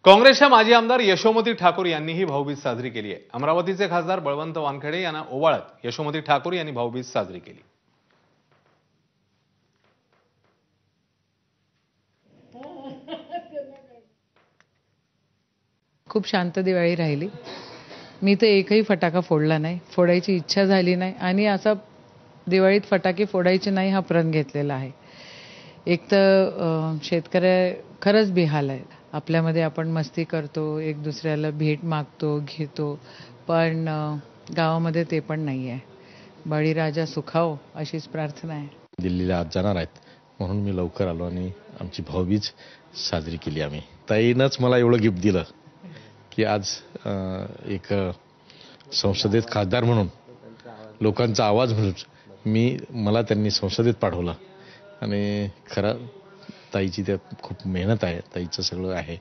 काँग्रेसच्या माजी आमदार यशोमती ठाकूर यांनीही भाऊबीज साजरी केली आहे। अमरावतीचे खासदार बळवंत वानखेडे यांना ओवाळत यशोमती ठाकूर यांनी भाऊबीज साजरी केली। खूप शांत दिवाळी राहिली। मी तर एकही फटाका फोडला नाही, फोडायची इच्छा झाली नाही आणि असा दिवाळीत फटाके फोडायचे नाही हा प्रण घेतलेला आहे। एक तर शेतकरी खरंच बेहाल आहे। आपल्यामध्ये आपण मस्ती करतो, एक दुसऱ्याला भेट मागतो, घेतो, पण गावामध्ये ते पण नाही आहे। बळीराजा सुखावो अशीच प्रार्थना आहे। दिल्लीला आज जाणार आहेत म्हणून मी लवकर आलो आणि आमची भाऊबीज साजरी केली आम्ही। ताईनंच मला एवढं गिफ्ट दिलं की आज एक संसदेत खासदार म्हणून लोकांचा आवाज म्हणून मला त्यांनी संसदेत पाठवलं आणि खरं ताईची त्यात खूप मेहनत आहे, ताईचं सगळं आहे।